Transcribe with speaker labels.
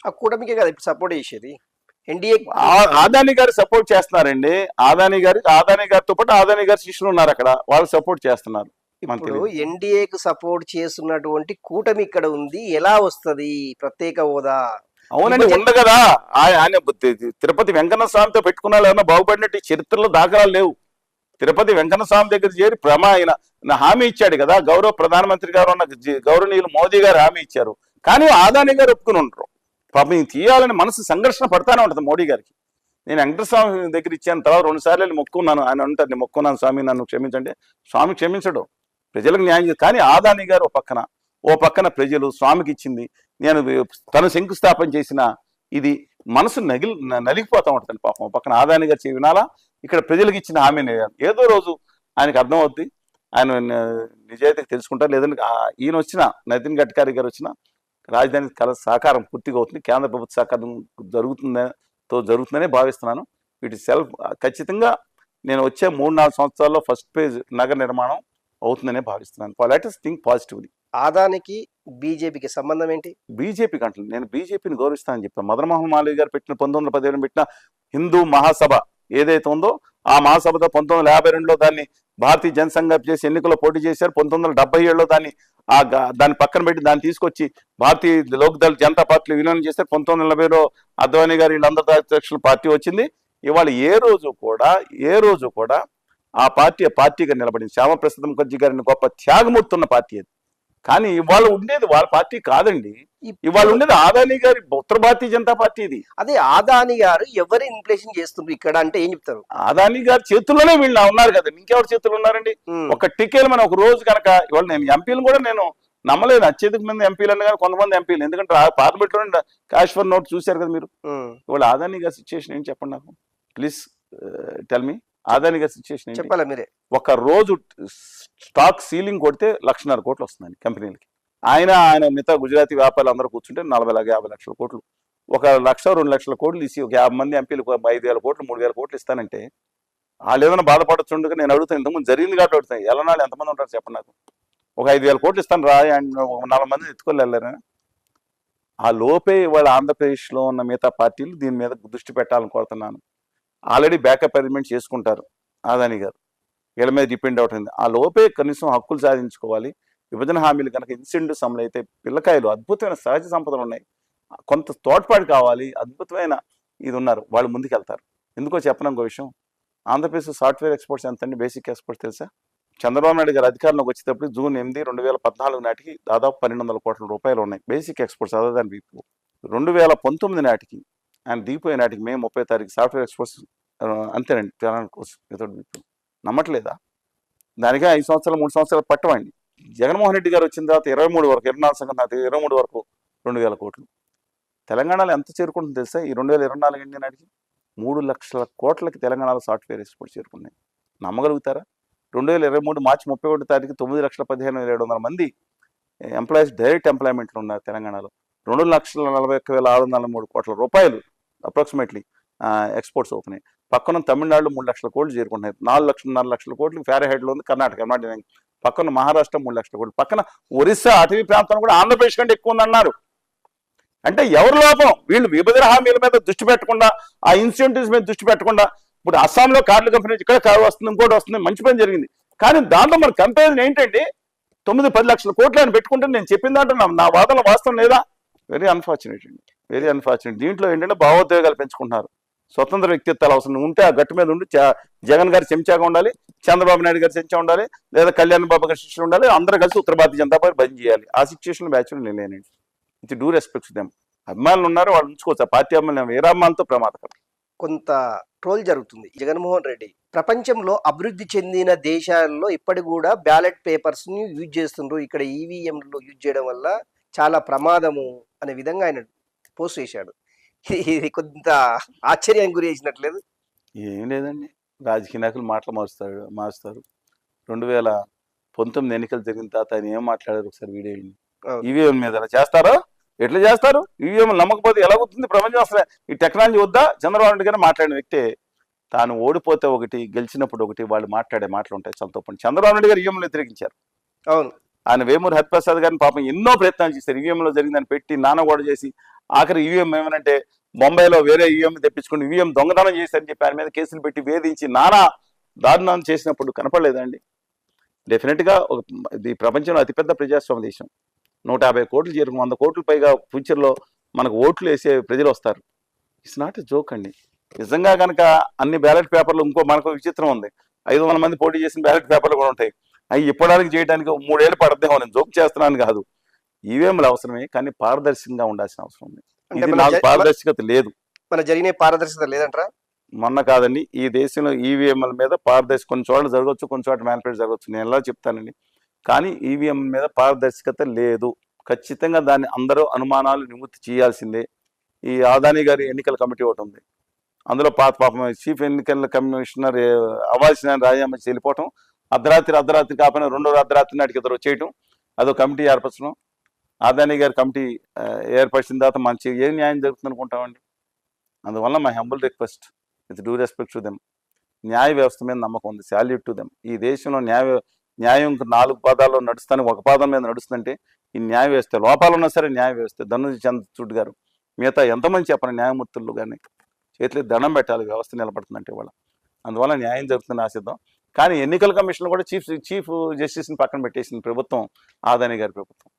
Speaker 1: ఆ కూటమికే కదా ఇప్పుడు సపోర్ట్ చేసేది. ఎన్డీఏ
Speaker 2: ఆదాని గారు సపోర్ట్ చేస్తున్నారండి. ఆదాని గారితో పాటు ఆదాని గారి శిష్యులు ఉన్నారు అక్కడ, వాళ్ళు సపోర్ట్ చేస్తున్నారు.
Speaker 1: ఇప్పుడు ఎన్డీఏకు సపోర్ట్ చేస్తున్నటువంటి కూటమి ఇక్కడ ఉంది, ఎలా వస్తది ప్రత్యేక హోదా?
Speaker 2: అవునండి, ఉంది కదా. ఆయన తిరుపతి వెంకన్న స్వామితో పెట్టుకున్న ఏమన్నా బాగుపడినట్టు చరిత్రలో దాఖలాలు లేవు. తిరుపతి వెంకన్న స్వామి దగ్గర చేరి ఆయన హామీ ఇచ్చాడు కదా, గౌరవ ప్రధానమంత్రి గారు ఉన్న గౌరవనీయులు మోదీ గారు హామీ ఇచ్చారు. కానీ ఆదాని గారు ఒప్పుకుని ఉంటారు. పాపం ఇది తీయాలని మనసు సంఘర్షణ పడతానే ఉంటుంది మోడీ గారికి. నేను వెంకటస్వామి దగ్గర ఇచ్చాను, తర్వాత 2 సార్లు వెళ్ళి మొక్కున్నాను. ఆయన అంటారు నేను మొక్కున్నాను స్వామి నన్ను క్షమించండి. స్వామి క్షమించడు, ప్రజలకు న్యాయం చేసి. కానీ ఆదాని గారు ఓ పక్కన ప్రజలు స్వామికి ఇచ్చింది, నేను తను శంకుస్థాపన చేసిన ఇది మనసు నలిగిపోతా ఉంటుంది పాపం. ఓ పక్కన ఆదాని గారు వినాలా, ఇక్కడ ప్రజలకు ఇచ్చిన హామీ ఏదో రోజు ఆయనకు అర్థం అవుద్ది, ఆయన నిజాయితీకి తెలుసుకుంటారు. లేదంటే ఈయన వచ్చిన నితిన్ గడ్కరీ గారు వచ్చిన రాజధాని సహకారం పూర్తిగా అవుతుంది, కేంద్ర ప్రభుత్వ సహకారం జరుగుతుందనే భావిస్తున్నాను. వీటి ఖచ్చితంగా నేను వచ్చే 3-4 సంవత్సరాల్లో ఫస్ట్ ఫేజ్ నగర నిర్మాణం అవుతుందనే భావిస్తున్నాను. Let us think positively.
Speaker 1: ఆదానికి బీజేపీకి సంబంధం ఏంటి?
Speaker 2: బీజేపీకి అంటే నేను బీజేపీని గౌరవిస్తానని చెప్పాను. మదన్ మోహన్ మాలవీయ గారు పెట్టిన 1917 పెట్టిన హిందూ మహాసభ ఏదైతే ఉందో, ఆ మహాసభతో 1952లో దాన్ని భారతీయ జనసంఘ చేసి ఎన్నికల్లో పోటీ చేశారు. 1977లో దాన్ని పక్కన పెట్టి దాన్ని తీసుకొచ్చి భారతీయ లోక్దళ్ జనతా పార్టీలో విలీనం చేశారు. 1940లో అద్వానీ గారు వీళ్ళందరూ అధ్యక్షుల పార్టీ వచ్చింది. ఇవాళ ఏ రోజు కూడా ఆ పార్టీగా నిలబడింది. శ్యామప్రసాద్ ముఖర్జీ గారిని గొప్ప త్యాగమూర్తి ఉన్న పార్టీ అది. కానీ ఇవాళ ఉండేది వాళ్ళ పార్టీ కాదండి, ఇవాళ ఉండేది ఆదాని గారి ఉత్తర భారతీయ జనతా పార్టీ. ఇది
Speaker 1: అదే ఆదాని గారు ఎవరు ఇన్ఫ్లేషన్ చేస్తున్నారు ఇక్కడ అంటే ఏం చెప్తారు?
Speaker 2: ఆదాని గారి చేతుల్లోనే వీళ్ళు ఉన్నారు కదా, ఇంకెవరి చేతులు ఉన్నారండి? ఒక టికెట్ మనం ఒక రోజు కనుక, ఇవాళ నేను ఎంపీలు కూడా నేను నమ్మలేదు, అత్యధిక మంది ఎంపీలు అన్న కానీ కొంతమంది ఎంపీలు, ఎందుకంటే పార్లమెంట్ లో కాశ్మీర్ నోట్ చూశారు కదా మీరు. ఇవాళ ఆదాని గారి సిచ్యువేషన్ ఏంటి చెప్పండి నాకు, ప్లీజ్ టెల్ మీ. ఆదాని గారి సిచ్యువేషన్
Speaker 1: చెప్పాలా మీరే?
Speaker 2: ఒక రోజు స్టాక్ సీలింగ్ కొడితే 1,50,000 కోట్లు వస్తుందండి కంపెనీలకి. ఆయన మిగతా గుజరాతీ వ్యాపారులు అందరూ కూర్చుంటే 40-50 లక్షల కోట్లు, 1 లక్ష 2 లక్షల కోట్లు తీసి ఒక 50 మంది ఎంపీలు 5,000 కోట్లు 3,000 కోట్లు ఇస్తానంటే వాళ్ళు ఏదైనా బాధపడచ్చుండగా నేను అడుగుతాను, ఇంతకుముందు జరిగింది కాబట్టి అడుగుతాను, ఎలానాళ్ళు ఎంతమంది ఉంటారు చెప్పండి నాకు. ఒక 5,000 కోట్లు ఇస్తాను రా, 4 మంది ఎత్తుకొని వెళ్ళారని. ఆ లోపే ఇవాళ ఆంధ్రప్రదేశ్లో ఉన్న మిగతా పార్టీలు దీని మీద దృష్టి పెట్టాలని కోరుతున్నాను. ఆల్రెడీ బ్యాకప్ అరేంజ్మెంట్ చేసుకుంటారు ఆదాని గారు, వీళ్ళ మీద డిపెండ్ అవుతుంది. ఆ లోపే కనీసం హక్కులు సాధించుకోవాలి. విభజన హామీలు కనుక ఇన్సెంటివ్స్ అమలు అయితే పిల్లకాయలు అద్భుతమైన సహజ సంపదలు ఉన్నాయి, కొంత తోడ్పాటు కావాలి, అద్భుతమైన ఇది ఉన్నారు, వాళ్ళు ముందుకెళ్తారు. ఎందుకో చెప్పను ఇంకో విషయం, ఆంధ్రప్రదేశ్ సాఫ్ట్వేర్ ఎక్స్పోర్ట్స్ ఎంతండి, బేసిక్ ఎక్స్పోర్ట్స్ తెలుసా? చంద్రబాబు నాయుడు గారు అధికారంలోకి వచ్చేటప్పుడు జూన్ 8, 2014 నాటికి దాదాపు 1,200 కోట్ల రూపాయలు ఉన్నాయి బేసిక్ ఎక్స్పోర్ట్స్. అదే దాని 2019 నాటికి ఆయన దిగిపోయే నాటికి మే 30 తారీఖు సాఫ్ట్వేర్ ఎక్స్పోర్ట్స్ అంతేనండి తెలంగాణ కోసం. నమ్మట్లేదా? దానికే 5 సంవత్సరాలు 3 సంవత్సరాలు పట్టవండి. జగన్మోహన్ రెడ్డి గారు వచ్చిన తర్వాత 23 వరకు 24 సంఘం 23 వరకు 2,000 కోట్లు. తెలంగాణలో ఎంత చేరుకుంటుంది తెలుసా? ఈ 2024 ఎండి నాటికి 3 లక్షల కోట్లకి తెలంగాణలో సాఫ్ట్వేర్ ఎక్స్పోర్ట్ చేరుకున్నాయి. నమ్మగలుగుతారా? 2023 మార్చి 31 తారీఖు 9,15,700 మంది ఎంప్లాయీస్ డైరెక్ట్ ఎంప్లాయ్మెంట్లో ఉన్నారు తెలంగాణలో. 2,41,603 కోట్ల రూపాయలు అప్రాక్సిమేట్లీ ఎక్స్పోర్ట్స్ అవుతున్నాయి. పక్కన తమిళనాడులో 3 లక్షల కోట్లు చేరుకుంటున్నాయి. 4,5 లక్షల కోట్లు ఫారెన్హైట్లో ఉంది కర్ణాటక. పక్కన మహారాష్ట్ర 3 లక్షల కోట్లు, పక్కన ఒరిస్సా అటవీ ప్రాంతం కూడా ఆంధ్రప్రదేశ్ కంటే ఎక్కువ ఉందన్నారు. అంటే ఎవరి లోపం? వీళ్ళు విభజన హామీల మీద దృష్టి పెట్టకుండా, ఆ ఇన్సెంటివ్స్ మీద దృష్టి పెట్టకుండా, ఇప్పుడు అస్సాంలో కార్ల కంపెనీ ఇక్కడ కారు వస్తుంది, ఇంకోటి వస్తుంది, మంచి పని జరిగింది. కానీ దాంట్లో మన కంపారిజన్ ఏంటంటే 9-10 లక్షల కోట్లు అని పెట్టుకుంటే నేను చెప్పిన దాంట్లో నా వాదనలో వాస్తవం లేదా? వెరీ అన్ఫార్చునేట్ అండి, వెరీ అన్ఫార్చునేట్. దీంట్లో ఏంటంటే భావోద్వేగాలు పెంచుకుంటున్నారు. స్వతంత్ర వ్యక్తిత్వాలు అవసరం ఉంటే ఆ గట్టు మీద ఉండి జగన్ గారి చెంచాగా ఉండాలి, చంద్రబాబు నాయుడు గారి చెంచా ఉండాలి, లేదా కళ్యాణ్ బాబు గారి శిష్యులు ఉండాలి, అందరూ కలిసి ఉత్తర భారతీయ జనతా పార్టీ బంద్ చేయాలి. ఆ సిచ్యువేషన్ బ్యాచ్లో నేను లేనండి. ఇది డూ రెస్పెక్ట్స్ దెమ్. అభిమానులు ఉన్నారు, వాళ్ళు ఉంచుకోవచ్చు. ఆ పార్టీ అభిమానులు వీరాభిమానులతో ప్రమాదకరం.
Speaker 1: కొంత ట్రోల్ జరుగుతుంది. జగన్మోహన్ రెడ్డి ప్రపంచంలో అభివృద్ధి చెందిన దేశాల్లో ఇప్పటి కూడా బ్యాలెట్ పేపర్స్ ని యూజ్ చేస్తుండ్రు, ఇక్కడ ఈవీఎంలు యూజ్ చేయడం వల్ల చాలా ప్రమాదము అనే విధంగా ఆయన పోస్ట్ చేశాడు. ఇది కొంత ఆశ్చర్యానికి గురి చేసినట్లేదు?
Speaker 2: ఏం లేదండి, రాజకీయ నాయకులు మాటలు మారుస్తారు. 2019 ఎన్నికలు జరిగిన తర్వాత ఆయన ఏం మాట్లాడారు ఒకసారి వీడియో. ఈవీఎం మీద చేస్తారో ఎట్లా చేస్తారు? ఈవీఎం నమ్మకపోతే ఎలా అవుతుంది ప్రపంచం? అసలు ఈ టెక్నాలజీ వద్దా? చంద్రబాబు నాయుడు గారు మాట్లాడిన వ్యక్తే. తాను ఓడిపోతే ఒకటి, గెలిచినప్పుడు ఒకటి, వాళ్ళు మాట్లాడే మాటలు ఉంటాయి చాలా తప్పండి. చంద్రబాబు నాయుడు గారు ఈవీఎంలు వ్యతిరేకించారు.
Speaker 1: అవును,
Speaker 2: ఆయన వేమూరి హరిప్రసాద్ గారిని పాపం ఎన్నో ప్రయత్నాలు చేశారు. ఈవీఎంలో జరిగిందని పెట్టి నానగోడ చేసి ఆఖరి ఈవీఎం ఏమనంటే బొంబాయిలో వేరే ఈవీఎం తెప్పించుకుని ఈవీఎం దొంగతనం చేశారని చెప్పి ఆయన మీద కేసులు పెట్టి వేధించి నానా దారుణాలు చేసినప్పుడు కనపడలేదండి. డెఫినెట్గా ఇది ప్రపంచంలో అతిపెద్ద ప్రజాస్వామ్య దేశం. 150 కోట్లు చేరుకు 100 కోట్ల పైగా ఫ్యూచర్లో మనకు ఓట్లు వేసే ప్రజలు వస్తారు. ఇట్స్ నాట్ ఎ జోక్ అండి. నిజంగా కనుక అన్ని బ్యాలెట్ పేపర్లు మనకు విచిత్రం ఉంది. 500 మంది పోటీ చేసిన బ్యాలెట్ పేపర్లు కూడా ఉంటాయి. అవి ఇప్పడానికి చేయడానికి 3 ఏళ్ళు పడద్దేమో. నేను జోక్ చేస్తున్నాను కాదు. ఈవీఎంలు అవసరమే, కానీ పారదర్శకంగా ఉండాల్సిన అవసరం ఉంది. ఇది నాకు పారదర్శకత లేదు.
Speaker 1: మన జరిగిన పారదర్శకత లేదంటారా?
Speaker 2: మొన్న కాదండి, ఈ దేశంలో ఈవీఎంల మీద కొన్ని చోట్ల జరగవచ్చు, కొన్ని చోట్ల మ్యానిపులేట్ జరగవచ్చు. నేను ఎలా చెప్తానండి, కానీ ఈవీఎం మీద పారదర్శకత లేదు. ఖచ్చితంగా దాన్ని అందరూ అనుమానాలు నివృత్తి చేయాల్సిందే. ఈ అదానీ గారి ఎన్నికల కమిటీ ఒకటి ఉంది. అందులో పాపం చీఫ్ ఎన్నికల కమిషనర్ అవ్వాల్సిన రాజీనామా చేసి వెళ్ళిపోవటం, అర్ధరాత్రి కాకపోయినా 2వ అర్ధరాత్రి నాటికి ఇద్దరు వచ్చేయటం, అదో కమిటీ ఏర్పరచడం. అదానీ గారి కమిటీ ఏర్పరిచిన తర్వాత మంచి ఏం న్యాయం జరుగుతుంది అనుకుంటామండి. అందువల్ల my humble request with due respect to them, న్యాయ వ్యవస్థ మీద నమ్మకం ఉంది. Salute to them. ఈ దేశంలో న్యాయం 4 పాదాల్లో నడుస్తాను, ఒక పాదం మీద నడుస్తుందంటే ఈ న్యాయ వ్యవస్థ. లోపాలు ఉన్నా సరే న్యాయ వ్యవస్థ. ధనుజ చంద్రచూడ్ గారు మిగతా ఎంతమంది చెప్పండి న్యాయమూర్తులు కానీ చేతులు దండం పెట్టాలి, వ్యవస్థ నిలబడుతుందంటే వాళ్ళ. అందువల్ల న్యాయం జరుగుతుందని ఆశిద్దాం. కానీ ఎన్నికల కమిషన్ కూడా చీఫ్ జస్టిస్ని పక్కన పెట్టేసిన ప్రభుత్వం అదానీ గారి ప్రభుత్వం.